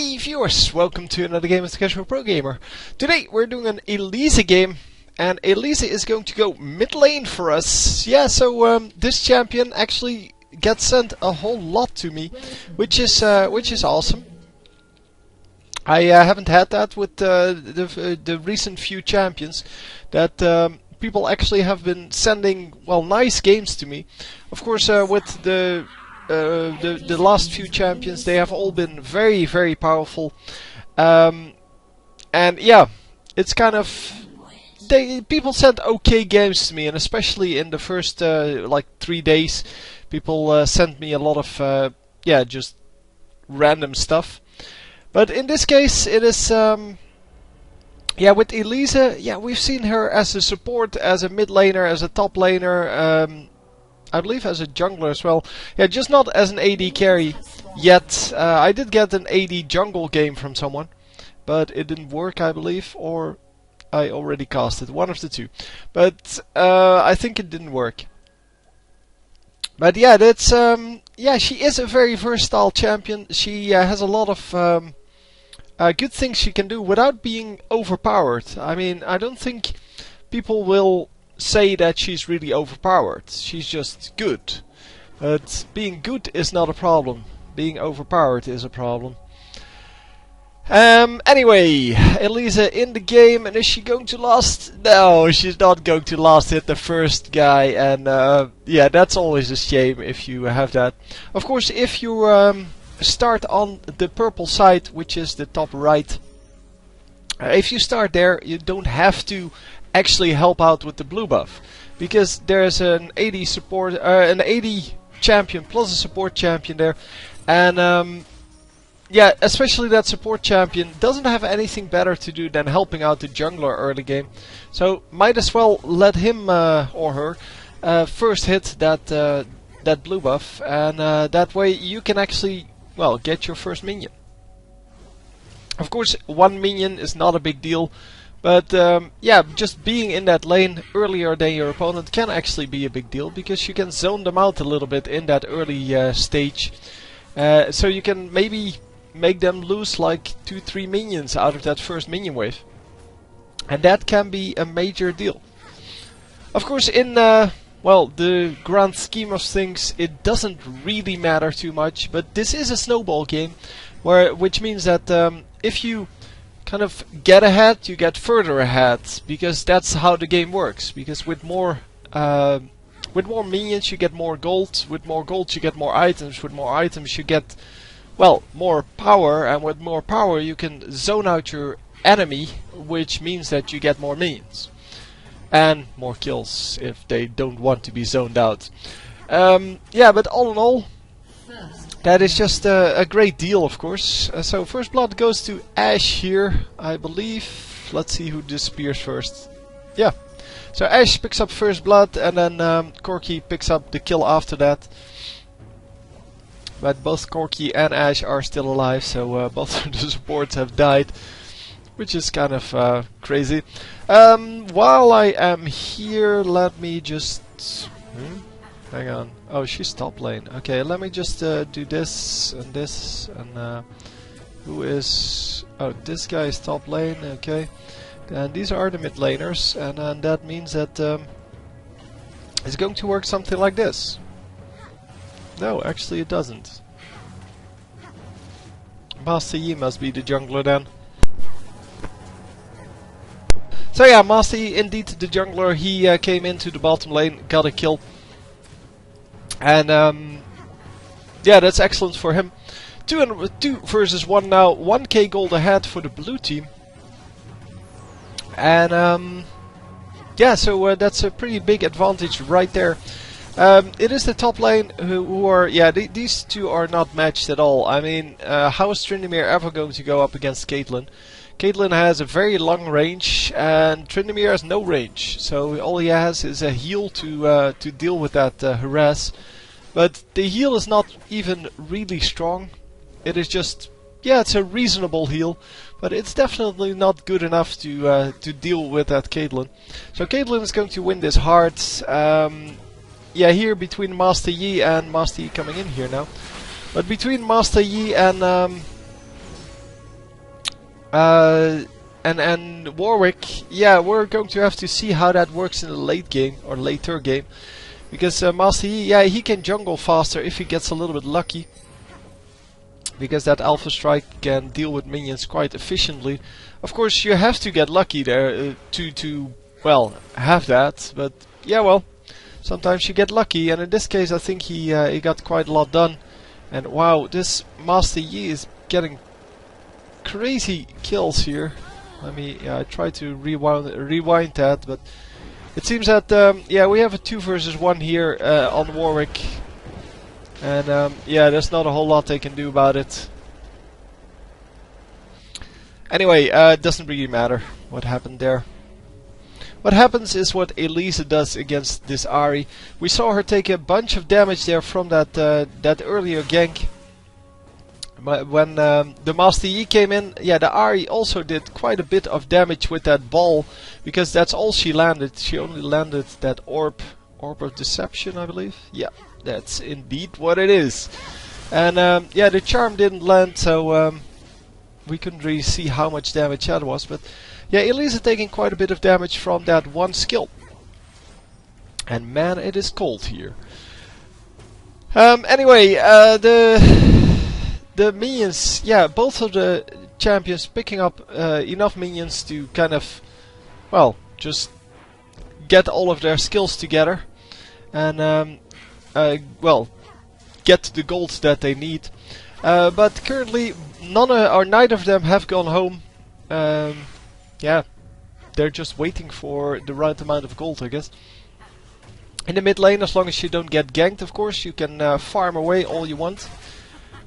Hey viewers, welcome to another game of the Casual Pro Gamer. Today we're doing an Elise game, and Elise is going to go mid lane for us. Yeah, so this champion actually gets sent a whole lot to me, which is awesome. I haven't had that with the recent few champions, that people actually have been sending nice games to me. Of course, with the last few champions, they have all been very powerful, and yeah, it's kind of people sent okay games to me, and especially in the first like 3 days, people sent me a lot of just random stuff. But in this case, it is with Elise. Yeah, we've seen her as a support, as a mid laner, as a top laner. I believe as a jungler as well. Yeah, just not as an AD carry yet. I did get an AD jungle game from someone, but it didn't work, I believe, or I already cast it. One of the two. But I think it didn't work. But yeah, that's she is a very versatile champion. She has a lot of good things she can do without being overpowered. I mean, I don't think people will say that she's really overpowered. She's just good. But being good is not a problem. Being overpowered is a problem. Anyway, Elise in the game, and is she going to last? No, she's not going to last hit the first guy, and yeah, that's always a shame if you have that. Of course, if you start on the purple side, which is the top right, if you start there, you don't have to actually help out with the blue buff, because there's an AD support, an AD champion plus a support champion there, and yeah, especially that support champion doesn't have anything better to do than helping out the jungler early game, so might as well let him or her first hit that blue buff, and that way you can actually get your first minion. Of course, one minion is not a big deal. But yeah, just being in that lane earlier than your opponent can actually be a big deal, because you can zone them out a little bit in that early stage. So you can maybe make them lose like 2-3 minions out of that first minion wave. And that can be a major deal. Of course, in the grand scheme of things, it doesn't really matter too much. But this is a snowball game, which means that if you kind of get ahead, you get further ahead, because that's how the game works. Because with more minions you get more gold, with more gold you get more items, with more items you get more power, and with more power you can zone out your enemy, which means that you get more minions and more kills if they don't want to be zoned out. Yeah, but all in all, that is just a great deal, of course. So first blood goes to Ashe here, I believe. Let's see who disappears first. Yeah. So Ashe picks up first blood, and then Corki picks up the kill after that. But both Corki and Ashe are still alive, so both of the supports have died, which is kind of crazy. While I am here, let me just... hang on. Oh, she's top lane. Okay, let me just do this, and who is... Oh, this guy is top lane, okay. And these are the mid laners, and that means that it's going to work something like this. No, actually it doesn't. Master Yi must be the jungler then. So yeah, Master Yi, indeed the jungler. He came into the bottom lane, got a kill. And yeah, that's excellent for him. 2 versus 1 now. 1k gold ahead for the blue team. And yeah, so that's a pretty big advantage right there. It is the top lane who are... Yeah, these two are not matched at all. I mean, how is Tryndamere ever going to go up against Caitlyn? Caitlyn has a very long range, and Tryndamere has no range. So all he has is a heal to deal with that harass. But the heal is not even really strong. It is just... Yeah, it's a reasonable heal. But it's definitely not good enough to deal with that Caitlyn. So Caitlyn is going to win this hard. Yeah, here between Master Yi and Master Yi coming in here now. But between Master Yi and And Warwick, yeah, we're going to have to see how that works in the late game or later game, because Master Yi, yeah, he can jungle faster if he gets a little bit lucky, because that Alpha Strike can deal with minions quite efficiently. Of course, you have to get lucky there to well have that, but yeah, well, sometimes you get lucky, and in this case, I think he got quite a lot done. And wow, this Master Yi is getting crazy kills here. Let me try to rewind that, but it seems that yeah, we have a 2 versus 1 here on Warwick, and yeah, there's not a whole lot they can do about it. Anyway, it doesn't really matter what happened there. What happens is what Elise does against this Ahri. We saw her take a bunch of damage there from that that earlier gank. But when the Master Yi came in, yeah, the Ahri also did quite a bit of damage with that ball, because that's all she landed. She only landed that orb of deception, I believe. Yeah, that's indeed what it is. And yeah, the charm didn't land, so we couldn't really see how much damage that was. But yeah, Elise is taking quite a bit of damage from that one skill. And man, it is cold here. Anyway, the minions, yeah, both of the champions picking up enough minions to kind of, well, just get all of their skills together and, well, get the golds that they need. But currently, neither of them have gone home. Yeah, they're just waiting for the right amount of gold, I guess. In the mid lane, as long as you don't get ganked, of course, you can farm away all you want.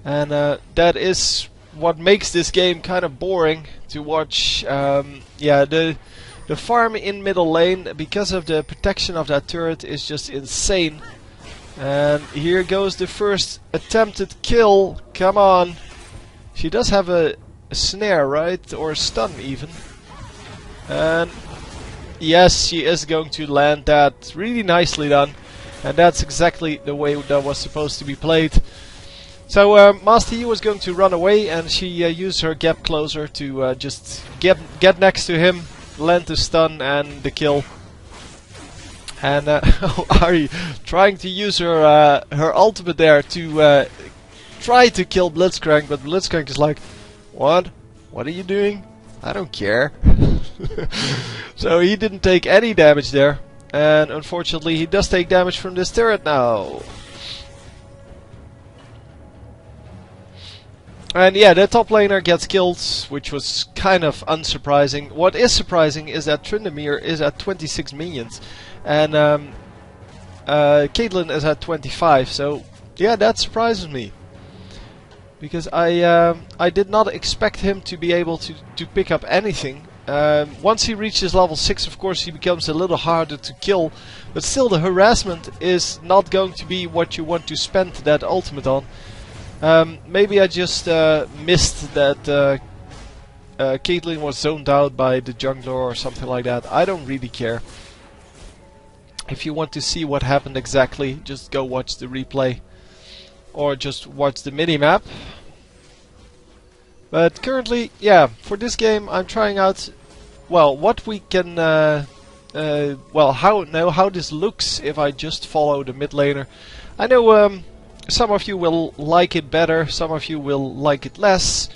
And that is what makes this game kind of boring to watch. Yeah, the farm in middle lane, because of the protection of that turret, is just insane. And here goes the first attempted kill. Come on. She does have a snare, right? Or a stun even. And yes, she is going to land that. Really nicely done. And that's exactly the way that was supposed to be played. So Master Yi was going to run away, and she used her gap closer to just get next to him, land the stun and the kill. And Ahri trying to use her her ultimate there to try to kill Blitzcrank, but Blitzcrank is like, "What? What are you doing? I don't care." So he didn't take any damage there, and unfortunately he does take damage from this turret now. And yeah, the top laner gets killed, which was kind of unsurprising. What is surprising is that Tryndamere is at 26 minions, and Caitlyn is at 25. So yeah, that surprises me, because I did not expect him to be able to pick up anything. Once he reaches level 6, of course, he becomes a little harder to kill, but still the harassment is not going to be what you want to spend that ultimate on. Maybe I just missed that Caitlyn was zoned out by the jungler or something like that. I don't really care. If you want to see what happened exactly, just go watch the replay. Or just watch the minimap. But currently, yeah, for this game I'm trying out, well, what we can, well, how this looks if I just follow the mid laner. I know some of you will like it better, some of you will like it less.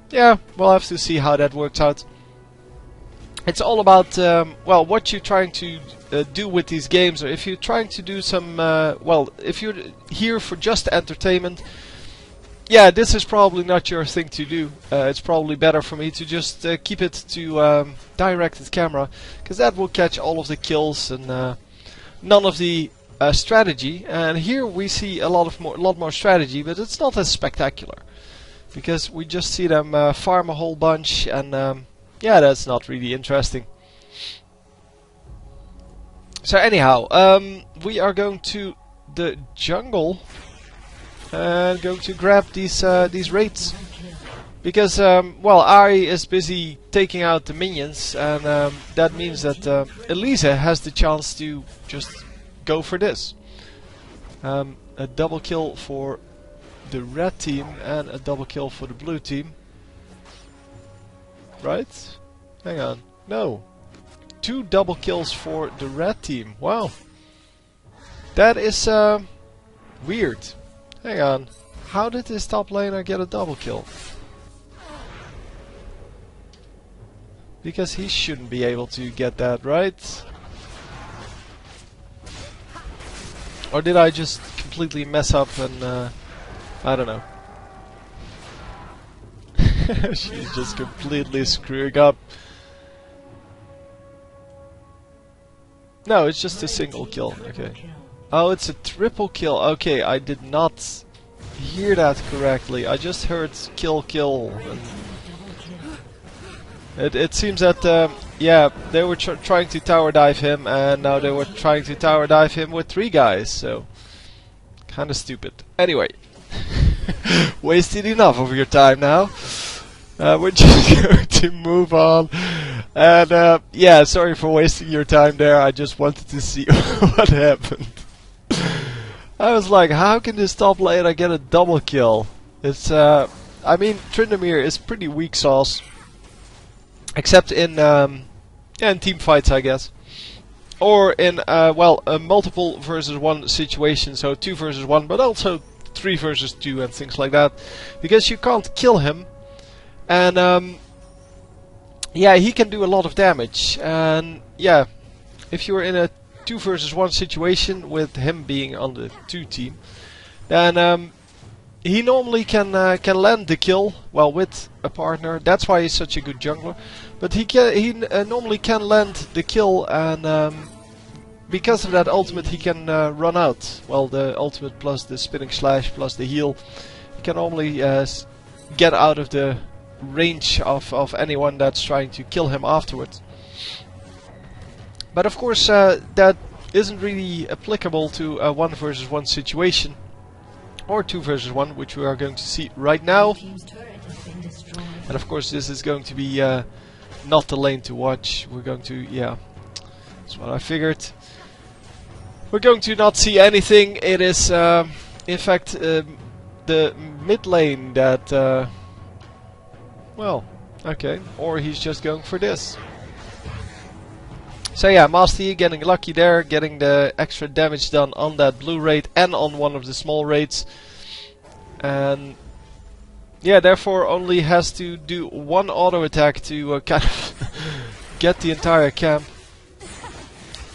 Yeah, we'll have to see how that works out. It's all about, well, what you're trying to do with these games, or if you're trying to do some, well, if you're here for just entertainment, yeah, this is probably not your thing to do. It's probably better for me to just keep it to directed camera, because that will catch all of the kills and none of the strategy. And here we see a lot more strategy, but it's not as spectacular, because we just see them farm a whole bunch, and yeah, that's not really interesting. So anyhow, we are going to the jungle and going to grab these raids, because well, Ahri is busy taking out the minions, and that means that Elise has the chance to just go for this. A double kill for the red team and a double kill for the blue team. right? Hang on. No. 2 double kills for the red team. Wow. That is weird. Hang on. How did this top laner get a double kill? Because he shouldn't be able to get that, right? Or did I just completely mess up and I don't know. She's just completely screwing up. No, it's just a single kill. Okay. Oh, it's a triple kill. Okay, I did not hear that correctly. I just heard kill, kill. And it seems that, yeah, they were trying to tower dive him, and now they were trying to tower dive him with 3 guys, so kinda stupid. Anyway, wasted enough of your time now. We're just going to move on. And, yeah, sorry for wasting your time there. I just wanted to see what happened. I was like, how can this top laner get a double kill? It's, I mean, Tryndamere is pretty weak sauce. Except in, yeah, in team fights, I guess. Or in, well, a multiple versus 1 situation, so 2 versus 1, but also 3 versus 2 and things like that. Because you can't kill him. And, yeah, he can do a lot of damage. And, yeah, if you're in a 2 versus 1 situation with him being on the 2 team, then, he normally can land the kill, well, with a partner. That's why he's such a good jungler. But he normally can land the kill, and because of that ultimate, he can run out. Well, the ultimate plus the spinning slash plus the heal, he can normally get out of the range of anyone that's trying to kill him afterwards. But of course, that isn't really applicable to a 1 versus 1 situation. Or 2 versus 1, which we are going to see right now. And of course this is going to be not the lane to watch. We're going to, yeah, that's what I figured. We're going to not see anything. It is, in fact, the mid lane that, well, okay, or he's just going for this. So yeah, Master Yi getting lucky there, getting the extra damage done on that blue raid and on one of the small raids. And yeah, therefore only has to do 1 auto attack to kind of get the entire camp.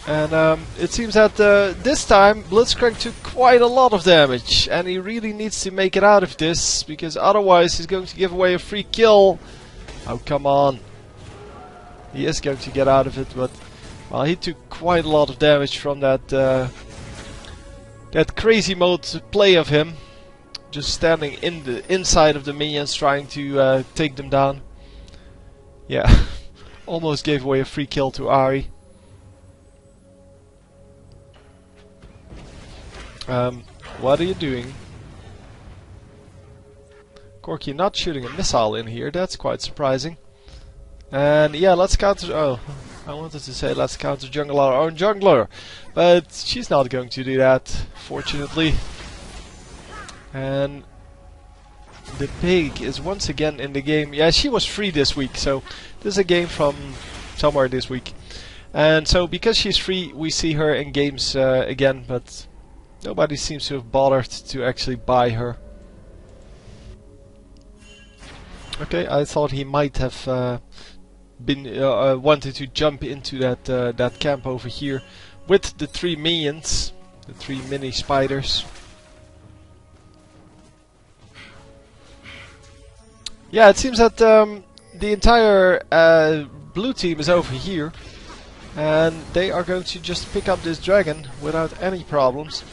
And it seems that this time Blitzcrank took quite a lot of damage, and he really needs to make it out of this, because otherwise he's going to give away a free kill. Oh, come on. He is going to get out of it, but well, he took quite a lot of damage from that that crazy mode play of him, just standing in the inside of the minions trying to take them down. Yeah, almost gave away a free kill to Ahri. What are you doing? Corki not shooting a missile in here, that's quite surprising. And yeah, let's counter. Oh, I wanted to say let's counter jungle our own jungler, but she's not going to do that, fortunately. And the pig is once again in the game. Yeah, she was free this week, so this is a game from somewhere this week. And so because she's free, we see her in games again, but nobody seems to have bothered to actually buy her. Okay, I thought he might have been wanted to jump into that camp over here with the 3 minions, the 3 mini spiders. Yeah, it seems that the entire blue team is over here, and they are going to just pick up this dragon without any problems.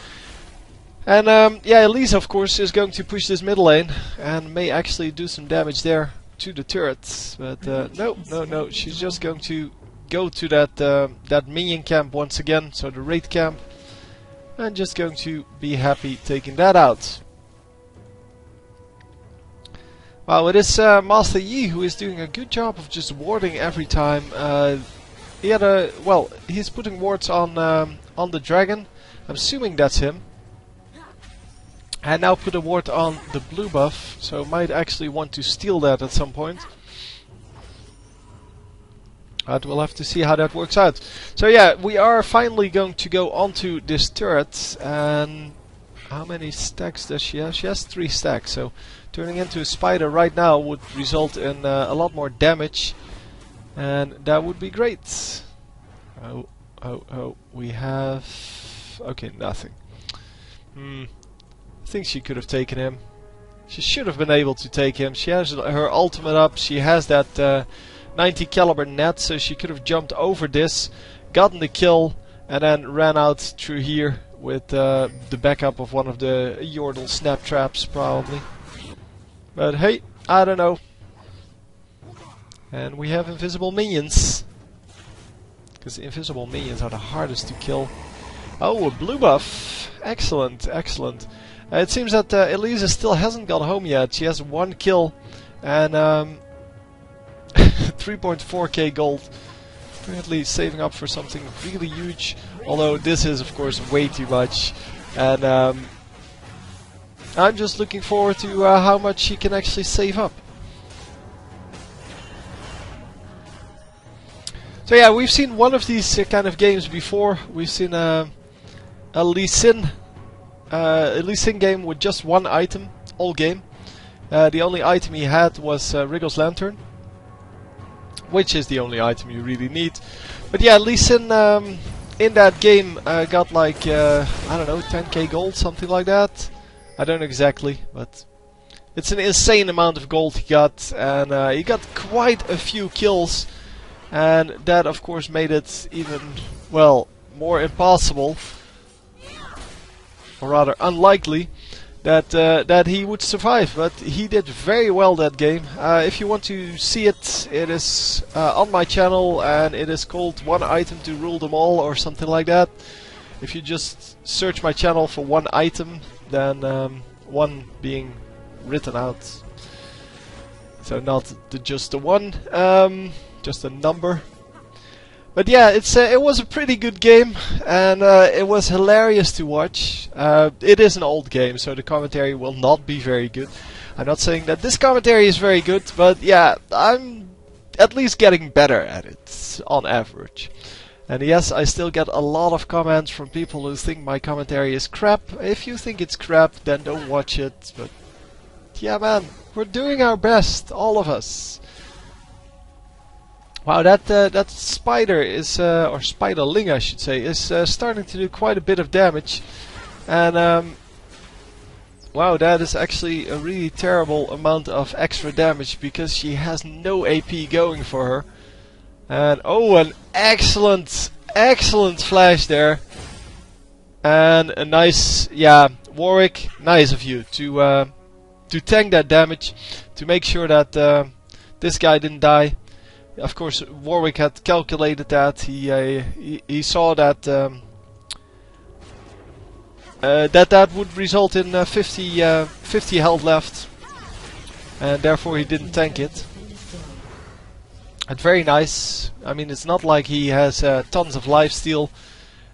And yeah, Elise of course is going to push this middle lane and may actually do some damage there to the turrets, but no, she's just going to go to that minion camp once again, so the raid camp, and just going to be happy taking that out. Wow, it is Master Yi who is doing a good job of just warding every time. He had a, well, he's putting wards on the dragon. I'm assuming that's him. And now put a ward on the blue buff, so might actually want to steal that at some point. But we'll have to see how that works out. So yeah, we are finally going to go onto this turret. And how many stacks does she have? She has 3 stacks. So turning into a spider right now would result in a lot more damage. And that would be great. Oh, we have... Okay, nothing. I think she could have taken him. She should have been able to take him. She has her ultimate up. She has that 90 caliber net, so she could have jumped over this, gotten the kill, and then ran out through here with the backup of one of the Yordle snap traps, probably. But hey, I don't know. And we have invisible minions. Because invisible minions are the hardest to kill. Oh, a blue buff. Excellent, excellent. It seems that Elise still hasn't got home yet. She has 1 kill and 3.4k gold. Apparently saving up for something really huge. Although this is, of course, way too much. And I'm just looking forward to how much she can actually save up. So yeah, we've seen one of these kind of games before. We've seen a Lee Sin game with just 1 item all game. The only item he had was Wriggle's Lantern, which is the only item you really need. But yeah, Lee Sin in that game got like, I don't know, 10k gold, something like that. I don't know exactly, but it's an insane amount of gold he got, and he got quite a few kills. And that, of course, made it even, well, more impossible, or rather unlikely, that that he would survive. But he did very well that game. If you want to see it, it is on my channel, and it is called One Item to Rule Them All, or something like that. If you just search my channel for one item, then one being written out. So not just the one. Just a number. But yeah, it was a pretty good game, and it was hilarious to watch. It is an old game, so the commentary will not be very good. I'm not saying that this commentary is very good, but yeah, I'm at least getting better at it, on average. And yes, I still get a lot of comments from people who think my commentary is crap. If you think it's crap, then don't watch it. But yeah, man, we're doing our best, all of us. Wow, that spider is, or spiderling I should say, is starting to do quite a bit of damage. And wow, that is actually a really terrible amount of extra damage, because she has no AP going for her. And oh, an excellent flash there. And a nice, yeah, Warwick, nice of you to tank that damage, to make sure that this guy didn't die. Of course, Warwick had calculated that. He saw that that would result in 50 health left, and therefore he didn't tank it. And very nice. I mean, it's not like he has tons of lifesteal,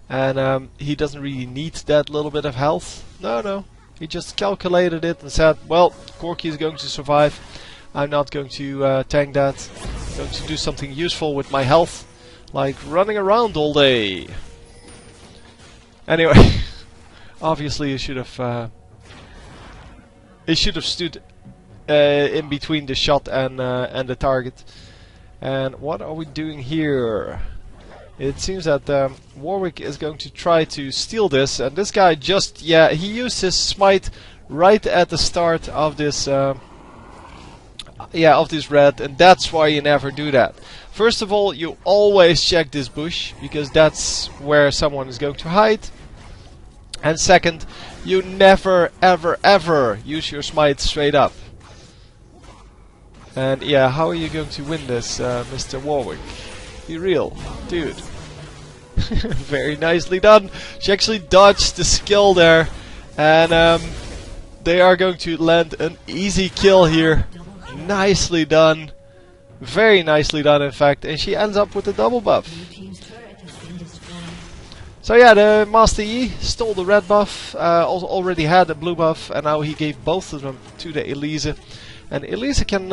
and he doesn't really need that little bit of health. No. He just calculated it and said, well, Corki is going to survive. I'm not going to tank that. I'm going to do something useful with my health, like running around all day. Anyway, obviously he should have stood in between the shot and the target. And what are we doing here? It seems that Warwick is going to try to steal this, and this guy just, yeah, he used his smite right at the start of this of this red, and that's why you never do that. First of all, you always check this bush, because that's where someone is going to hide. And second, you never ever use your smite straight up. And yeah, how are you going to win this, Mr. Warwick? Be real, dude. Very nicely done. She actually dodged the skill there, and they are going to land an easy kill here. Nicely done. Very nicely done, in fact. And she ends up with a double buff. So yeah, the Master Yi stole the red buff, also already had a blue buff, and now he gave both of them to the Elise. And Elise can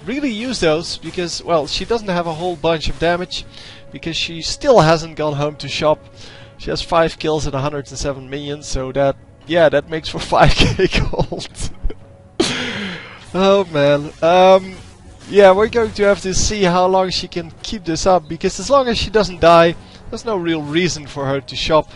really use those because, well, she doesn't have a whole bunch of damage because she still hasn't gone home to shop. She has 5 kills and 107 minions, so that, yeah, that makes for 5k gold. Oh man. Yeah, we're going to have to see how long she can keep this up, because as long as she doesn't die, there's no real reason for her to shop.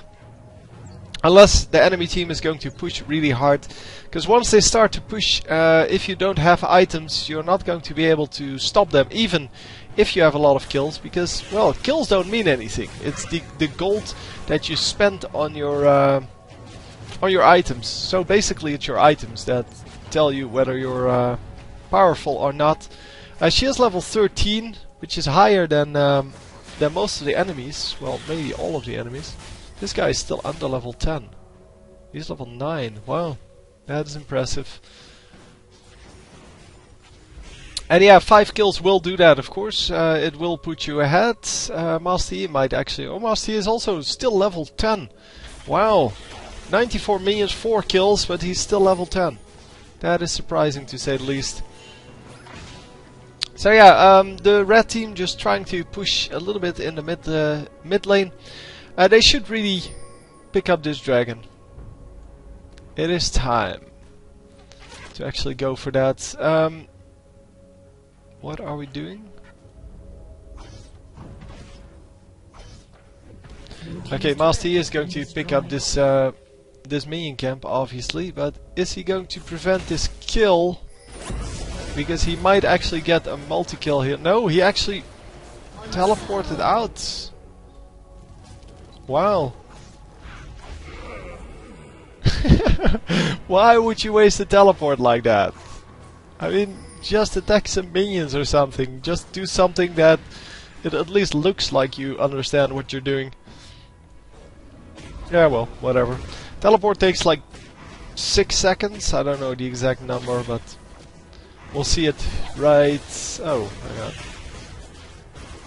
Unless the enemy team is going to push really hard. Because once they start to push, if you don't have items, you're not going to be able to stop them, even if you have a lot of kills. Because, well, kills don't mean anything. It's the gold that you spend on your items. So basically it's your items that tell you whether you're powerful or not. She is level 13, which is higher than most of the enemies. Well, maybe all of the enemies. This guy is still under level 10. He's level 9. Wow, that is impressive. And yeah, 5 kills will do that, of course. It will put you ahead. Master Yi might actually... Oh, Master Yi is also still level 10. Wow. 94 minions, 4 kills, but he's still level 10. That is surprising, to say the least. So yeah, the red team just trying to push a little bit in the mid lane. They should really pick up this dragon. It is time to actually go for that. What are we doing? Okay, Master Yi is going to pick up this this minion camp, obviously, but is he going to prevent this kill? Because he might actually get a multi-kill here. No, he actually teleported out. Wow. Why would you waste a teleport like that? I mean, just attack some minions or something. Just do something that it at least looks like you understand what you're doing. Yeah, well, whatever. Teleport takes like 6 seconds. I don't know the exact number, but we'll see it right... Oh, my god.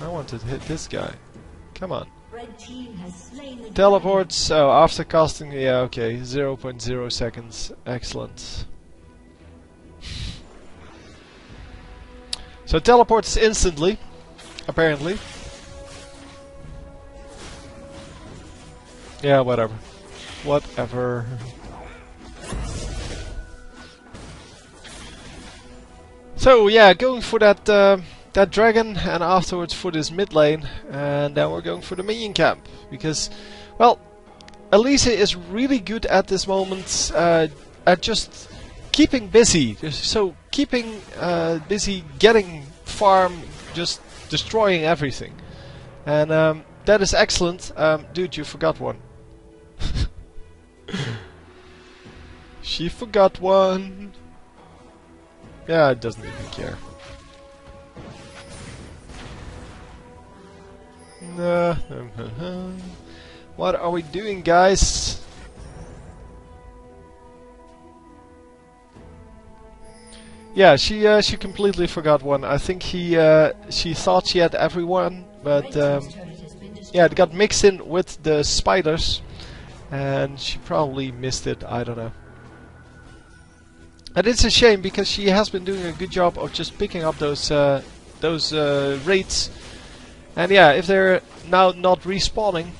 I want to hit this guy. Come on. Teleports, oh, after casting, yeah, okay, 0.0 seconds. Excellent. So teleports instantly, apparently. Yeah, whatever. Whatever. So yeah, going for that that dragon, and afterwards for this mid lane, and then we're going for the minion camp, because, well, Elise is really good at this moment at just keeping busy. So keeping busy, getting farm, just destroying everything, and that is excellent. Dude, you forgot one. She forgot one. Yeah, it doesn't even care. What are we doing, guys? Yeah, she completely forgot one. I think she thought she had everyone, but yeah, it got mixed in with the spiders, and she probably missed it. I don't know. And it's a shame, because she has been doing a good job of just picking up those raids. And yeah, if they're now not respawning,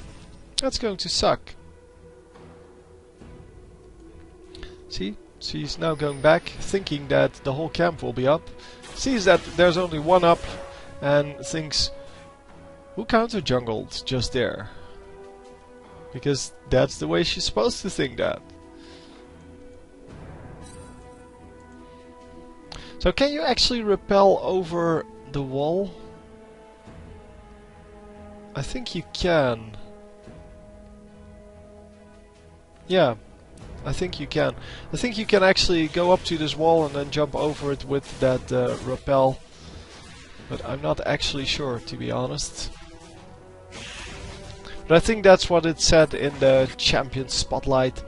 that's going to suck. See? She's now going back, thinking that the whole camp will be up. Sees that there's only one up, and thinks, who counter jungled just there? Because that's the way she's supposed to think that. So can you actually rappel over the wall? I think you can. Yeah, I think you can. I think you can actually go up to this wall and then jump over it with that rappel. But I'm not actually sure, to be honest. But I think that's what it said in the champion spotlight.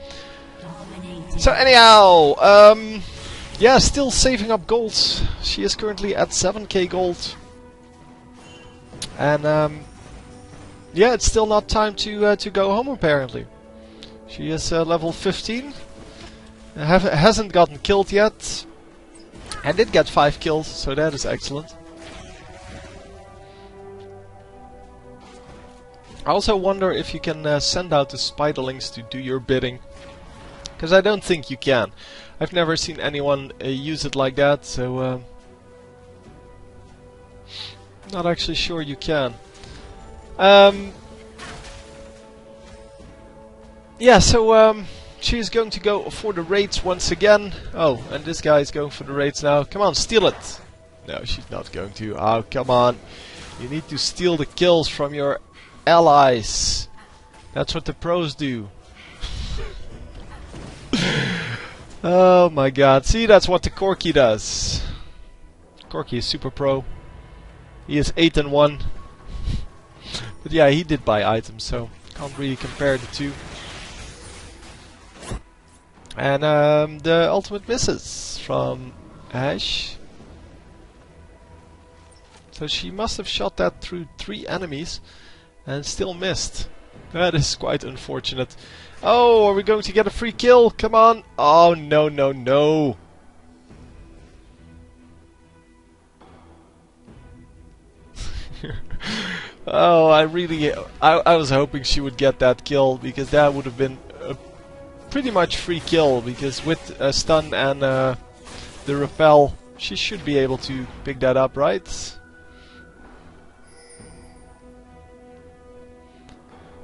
So anyhow, yeah, still saving up gold. She is currently at 7k gold. And yeah, it's still not time to go home, apparently. She is level 15. Hasn't gotten killed yet. And did get 5 kills, so that is excellent. I also wonder if you can send out the spiderlings to do your bidding. Because I don't think you can. I've never seen anyone use it like that, so not actually sure you can. Yeah, so she's going to go for the raids once again. Oh, and this guy is going for the raids now. Come on, steal it! No, she's not going to. Oh, come on. You need to steal the kills from your allies. That's what the pros do. Oh my god. See, that's what the Corky does. Corky is super pro. He is 8 and 1. But yeah, he did buy items, so can't really compare the two. And the ultimate misses from Ash. So she must have shot that through 3 enemies and still missed. That is quite unfortunate. Oh, are we going to get a free kill? Come on! Oh, no, no, no! Oh, I was hoping she would get that kill, because that would have been a pretty much free kill, because with a stun and the repel, she should be able to pick that up, right?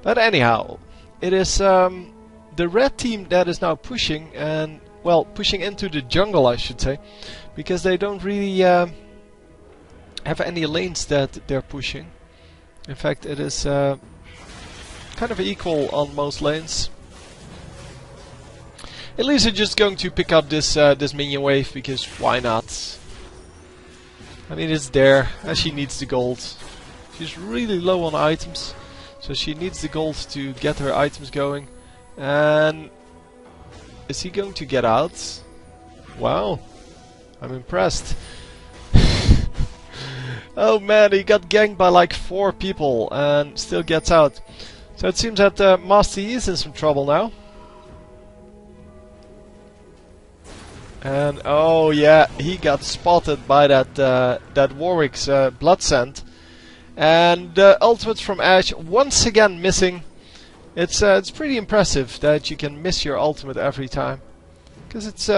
But anyhow, it is the red team that is now pushing, and well, pushing into the jungle, I should say, because they don't really have any lanes that they're pushing. In fact, it is kind of equal on most lanes. Elise is just going to pick up this this minion wave, because why not? I mean, it's there, and she needs the gold. She's really low on items, so she needs the gold to get her items going. And is he going to get out? Wow, I'm impressed. Oh man, he got ganked by like 4 people and still gets out. So it seems that Master Yi is in some trouble now. And oh yeah, he got spotted by that Warwick's blood scent. And ultimates from Ash once again missing. It's pretty impressive that you can miss your ultimate every time, because it's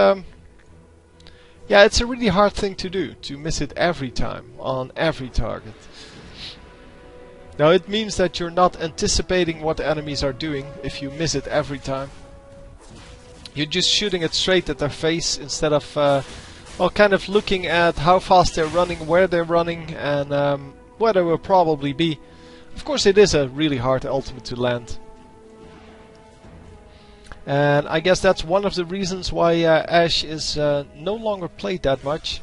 yeah, it's a really hard thing to do, to miss it every time on every target. Now it means that you're not anticipating what the enemies are doing if you miss it every time. You're just shooting it straight at their face instead of well, kind of looking at how fast they're running, where they're running, and where they will probably be. Of course, it is a really hard ultimate to land. And I guess that's one of the reasons why Ash is no longer played that much.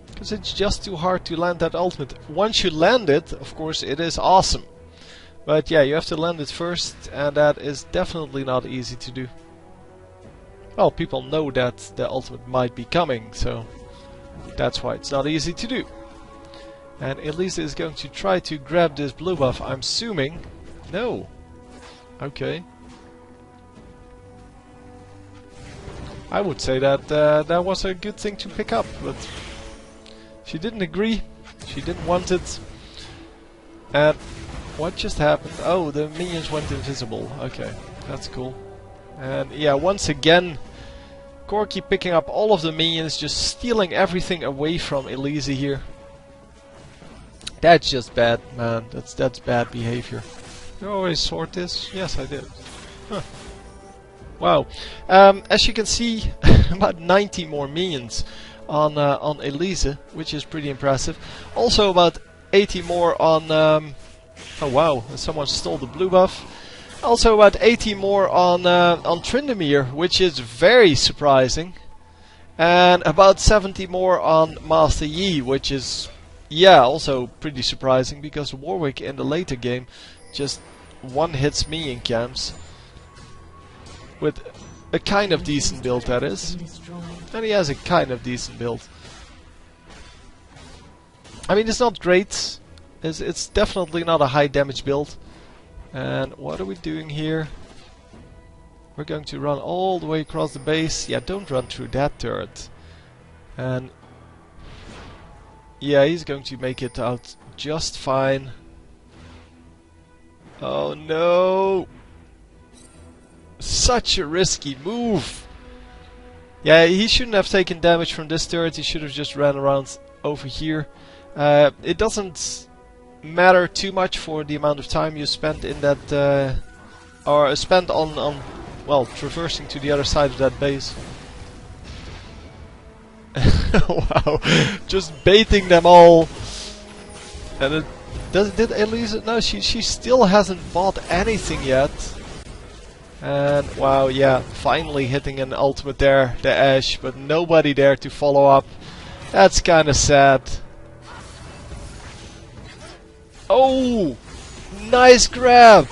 Because it's just too hard to land that ultimate. Once you land it, of course, it is awesome. But yeah, you have to land it first, and that is definitely not easy to do. Well, people know that the ultimate might be coming, so that's why it's not easy to do. And Elise is going to try to grab this blue buff, I'm assuming. No. Okay. I would say that that was a good thing to pick up, but she didn't agree. She didn't want it. And what just happened? Oh, the minions went invisible. Okay, that's cool. And yeah, once again, Corky picking up all of the minions, just stealing everything away from Elise here. That's just bad, man. That's bad behavior. You always sort this? Yes, I did. Huh. Wow. As you can see, about 90 more minions on Elise, which is pretty impressive. Also about 80 more on... oh wow, someone stole the blue buff. Also about 80 more on Tryndamere, which is very surprising. And about 70 more on Master Yi, which is, yeah, also pretty surprising, because Warwick in the later game just one-hits minion camps. With a kind of decent build, that is. And he has a kind of decent build. I mean, it's not great. It's definitely not a high damage build. And what are we doing here? We're going to run all the way across the base. Yeah, don't run through that turret. And Yeah, he's going to make it out just fine. Oh no! Such a risky move! Yeah, he shouldn't have taken damage from this turret, he should have just ran around over here. It doesn't matter too much for the amount of time you spend in that, or spent on, well, traversing to the other side of that base. Wow, just baiting them all. And it did Elise? No, she still hasn't bought anything yet. And wow, yeah, finally hitting an ultimate there, the Ashe, but nobody there to follow up. That's kind of sad. Oh, nice grab.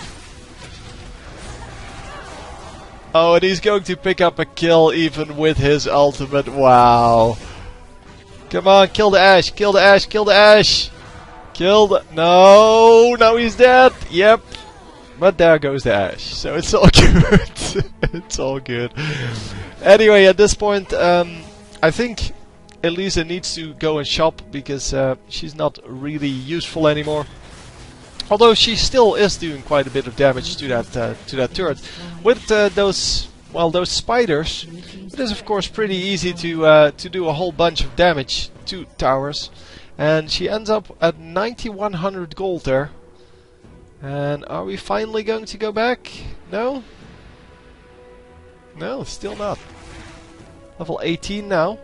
Oh, and he's going to pick up a kill even with his ultimate. Wow. Come on, kill the Ashe, kill the Ashe, kill the Ashe. Kill the... No, now he's dead. Yep. But there goes the Ashe. So it's all good. It's all good. Anyway, at this point, I think Elise needs to go and shop because she's not really useful anymore. Although she still is doing quite a bit of damage to that turret. With those spiders, it is of course pretty easy to do a whole bunch of damage to towers. And she ends up at 9100 gold there. And are we finally going to go back? No? No, still not. Level 18 now.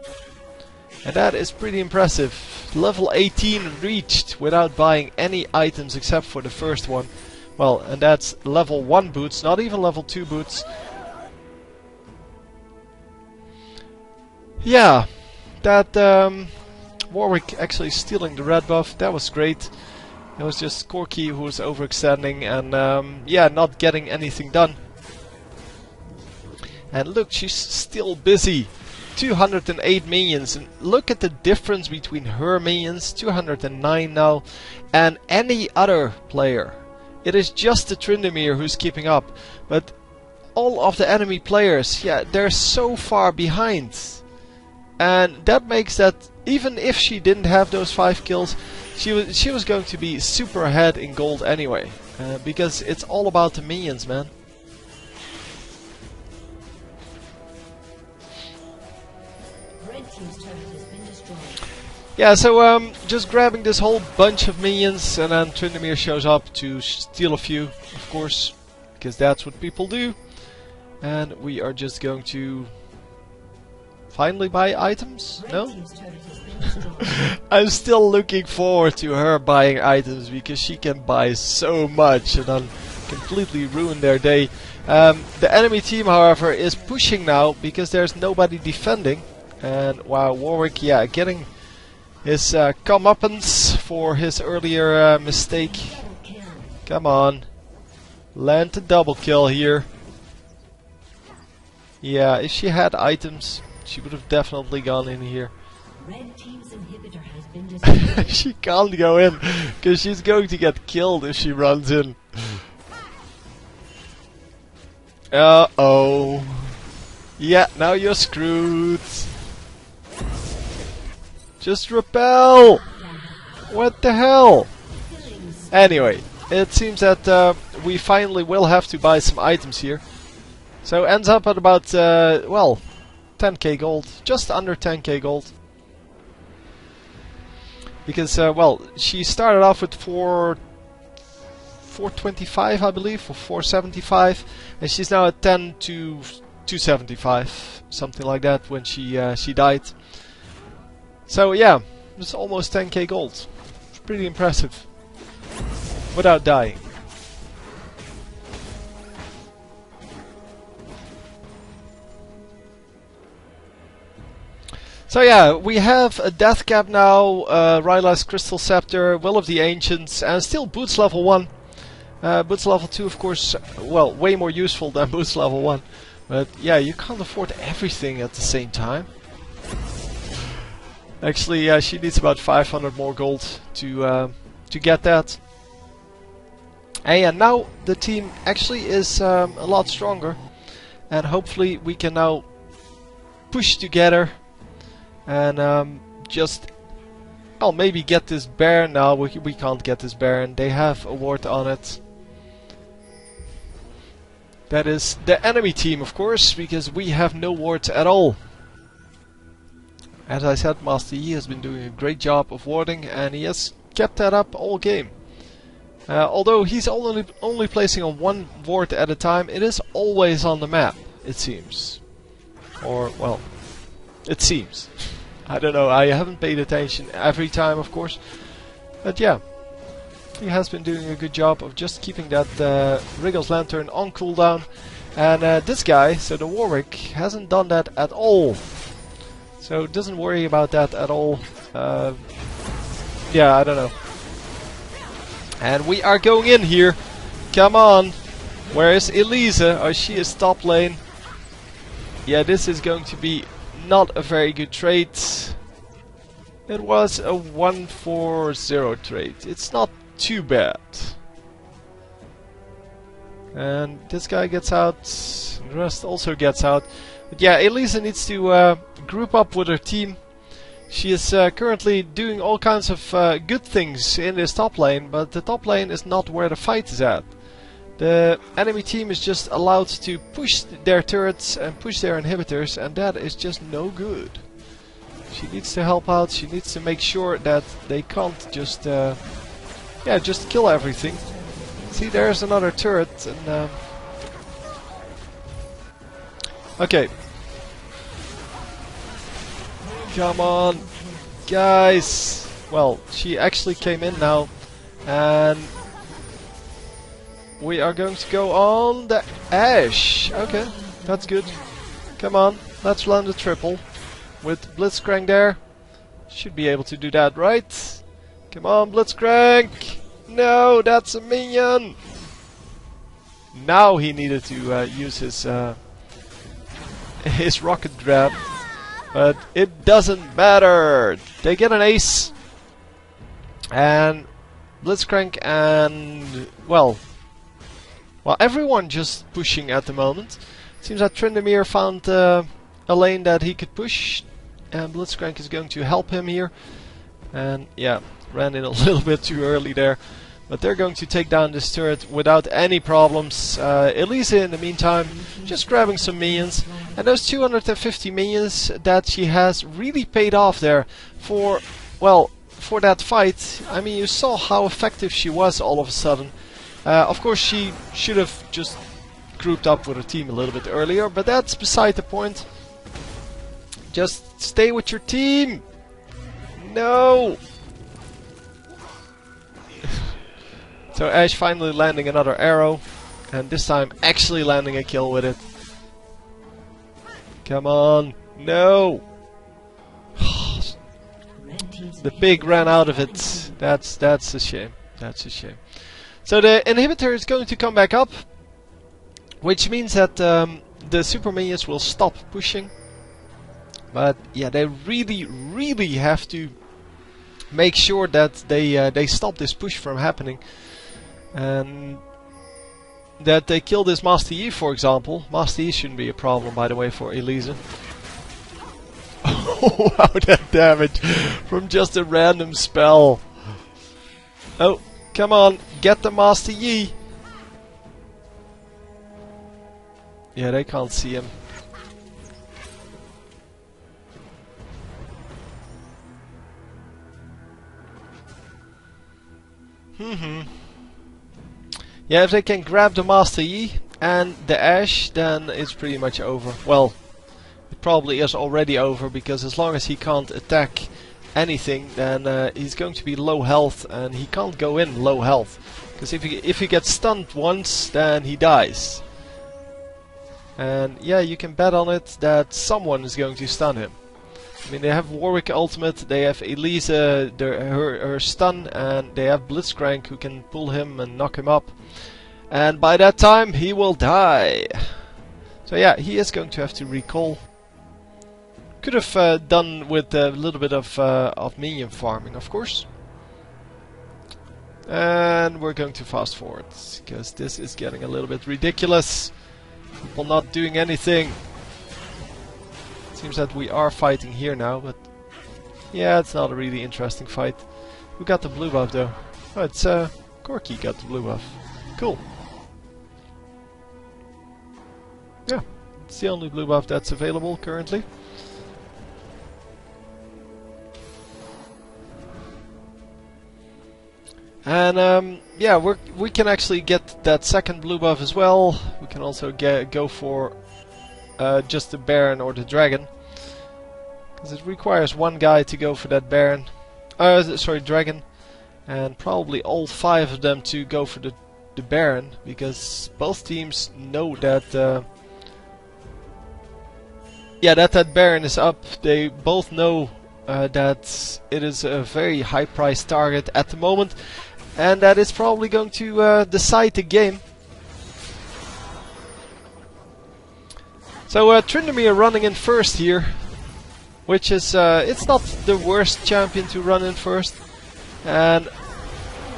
And that is pretty impressive. Level 18 reached without buying any items except for the first one. Well, and that's level 1 boots, not even level 2 boots. Yeah, that Warwick actually stealing the red buff, that was great. It was just Corky who was overextending and yeah, not getting anything done. And look, she's still busy. 208 minions, and look at the difference between her minions, 209 now, and any other player. It is just the Tryndamere who's keeping up, but all of the enemy players, yeah, they're so far behind. And that makes that, even if she didn't have those 5 kills, she was going to be super ahead in gold anyway. Because it's all about the minions, man. Yeah, so just grabbing this whole bunch of minions, and then Tryndamere shows up to steal a few, of course, because that's what people do. And we are just going to finally buy items? No? I'm still looking forward to her buying items because she can buy so much and then completely ruin their day. The enemy team, however, is pushing now because there's nobody defending. And wow, Warwick, yeah, getting his comeuppance for his earlier mistake. Come on. Land a double kill here. Yeah, if she had items, she would have definitely gone in here. Red team's inhibitor has been destroyed. She can't go in, because she's going to get killed if she runs in. Uh-oh. Yeah, now you're screwed. Just repel! What the hell? Anyway, it seems that we finally will have to buy some items here. So ends up at about, well, 10k gold. Just under 10k gold. Because, well, she started off with 425, I believe, or 475. And she's now at 10 to 275. Something like that when she died. So yeah, it's almost 10k gold. It's pretty impressive. Without dying. So yeah, we have a Death Cap now, Ryla's Crystal Scepter, Will of the Ancients, and still Boots level 1. Boots level 2, of course, well, way more useful than Boots level 1. But yeah, you can't afford everything at the same time. Actually, she needs about 500 more gold to get that. And yeah, now the team actually is a lot stronger, and hopefully we can now push together and just I'll maybe get this Baron. No, we can't get this Baron. They have a ward on it. That is the enemy team, of course, because we have no wards at all. As I said, Master Yi has been doing a great job of warding, and he has kept that up all game. Although he's only placing on one ward at a time, it is always on the map, it seems. Or, well, it seems. I don't know, I haven't paid attention every time, of course. But yeah, he has been doing a good job of just keeping that Wriggle's Lantern on cooldown. And this guy, so the Warwick, hasn't done that at all. So doesn't worry about that at all. Yeah, I don't know. And we are going in here. Come on. Where is Elise? Oh, she is top lane. Yeah, this is going to be not a very good trade. It was a 1-4-0 trade. It's not too bad. And this guy gets out. The rest also gets out. But yeah, Elise needs to group up with her team. She is currently doing all kinds of good things in this top lane, but the top lane is not where the fight is at. The enemy team is just allowed to push their turrets and push their inhibitors, and that is just no good. She needs to help out. She needs to make sure that they can't just just kill everything. See, there's another turret, and okay. Come on, guys. Well, she actually came in now, and we are going to go on the Ashe. Okay, that's good. Come on, let's land a triple with Blitzcrank there. Should be able to do that, right? Come on, Blitzcrank. No, that's a minion. Now he needed to use his rocket grab. But it doesn't matter. They get an ace. And Blitzcrank and well, everyone just pushing at the moment. Seems that Tryndamere found a lane that he could push, and Blitzcrank is going to help him here. And yeah, ran in a little bit too early there. But they're going to take down this turret without any problems. Elise, in the meantime, just grabbing some minions. And those 250 minions that she has really paid off there for, well, for that fight. I mean, you saw how effective she was all of a sudden. Of course, she should have just grouped up with her team a little bit earlier, but that's beside the point. Just stay with your team. No! So Ashe finally landing another arrow, and this time actually landing a kill with it. Come on, no! The pig ran out of it. That's a shame. That's a shame. So the inhibitor is going to come back up, which means that the super minions will stop pushing. But yeah, they really have to make sure that they stop this push from happening. And that they kill this Master Yi, for example. Master Yi shouldn't be a problem, by the way, for Elise. Oh, wow, that damage from just a random spell. Oh, come on, get the Master Yi. Yeah, they can't see him. Yeah, if they can grab the Master Yi and the Ashe, then it's pretty much over. Well, it probably is already over, because as long as he can't attack anything, then he's going to be low health, and he can't go in low health. Because if he gets stunned once, then he dies. And yeah, you can bet on it that someone is going to stun him. I mean, they have Warwick ultimate, they have Elise, her stun, and they have Blitzcrank who can pull him and knock him up. And by that time, he will die. So yeah, he is going to have to recall. Could have done with a little bit of minion farming, of course. And we're going to fast forward, because this is getting a little bit ridiculous. People not doing anything. Seems that we are fighting here now, but Yeah, it's not a really interesting fight. Who got the blue buff though? Oh, it's Corky got the blue buff. Cool. Yeah, it's the only blue buff that's available currently. And yeah, we can actually get that second blue buff as well. We can also go for just the Baron or the Dragon, because it requires one guy to go for that Baron. Sorry, Dragon, and probably all 5 of them to go for the Baron, because both teams know that yeah, that Baron is up. They both know that it is a very high price target at the moment, and that is probably going to decide the game. So Tryndamere running in first here, which is it's not the worst champion to run in first. And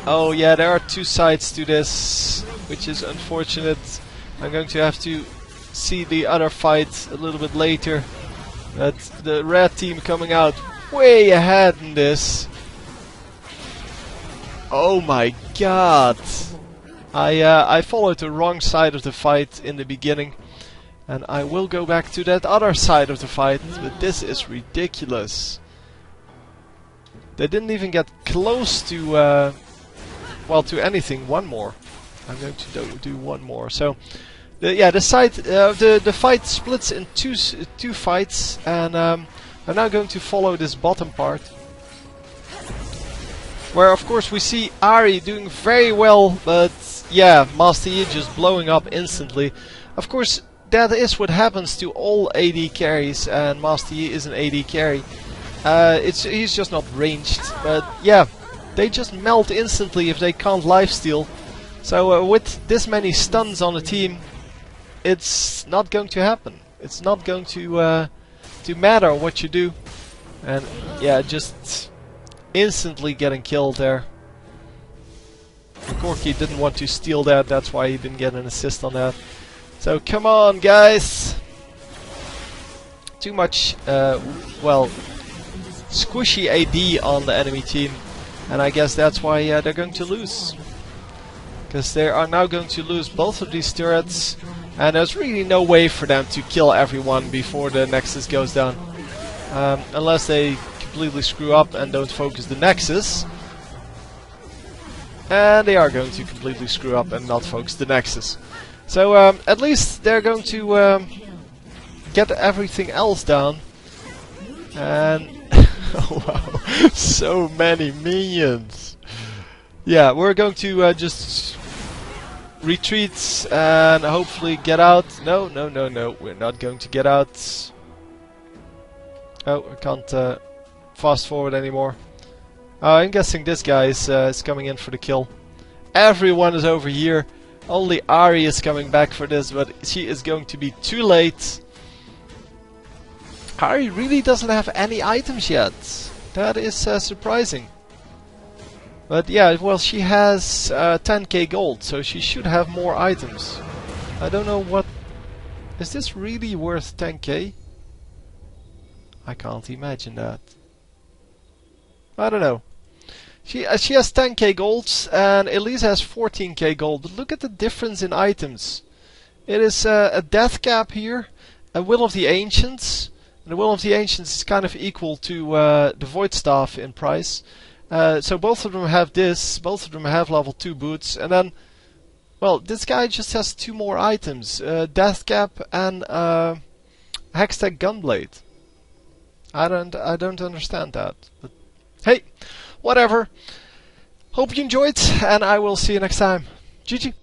oh yeah, there are 2 sides to this, which is unfortunate. I'm going to have to see the other fight a little bit later. That's the red team coming out way ahead in this. Oh my god! I followed the wrong side of the fight in the beginning, and I will go back to that other side of the fight, but this is ridiculous. They didn't even get close to well, to anything. One more. I'm going to do one more. So yeah, the side the fight splits in two fights, and I'm now going to follow this bottom part, where of course we see Ahri doing very well, but yeah, Master Yi just blowing up instantly. Of course, that is what happens to all AD carries, and Master Yi is an AD carry. He's just not ranged, but yeah, they just melt instantly if they can't lifesteal. So with this many stuns on the team, it's not going to happen. It's not going to matter what you do, and yeah, just instantly getting killed there. Corky didn't want to steal that, that's why he didn't get an assist on that. So come on, guys! Too much, well, squishy AD on the enemy team, and I guess that's why they're going to lose. Because they are now going to lose both of these turrets, and there's really no way for them to kill everyone before the Nexus goes down. Unless they completely screw up and don't focus the Nexus. And they are going to completely screw up and not focus the Nexus. So at least they're going to get everything else down. And oh, wow, so many minions. Yeah, we're going to just retreat and hopefully get out. No, no, no, no, we're not going to get out. Oh, I can't fast forward anymore. I'm guessing this guy is coming in for the kill. Everyone is over here. Only Ahri is coming back for this, but she is going to be too late. Ahri really doesn't have any items yet. That is surprising. But yeah, well, she has 10k gold, so she should have more items. I don't know what... Is this really worth 10k? I can't imagine that. I don't know. She has 10k golds, and Elise has 14k gold. But look at the difference in items. It is a death cap here, a Will of the Ancients. And the Will of the Ancients is kind of equal to the Void Staff in price. So both of them have this, both of them have level 2 boots, and then, well, this guy just has 2 more items, Death Cap and Hextech Gunblade. I don't understand that, but hey, whatever. Hope you enjoyed, and I will see you next time. GG.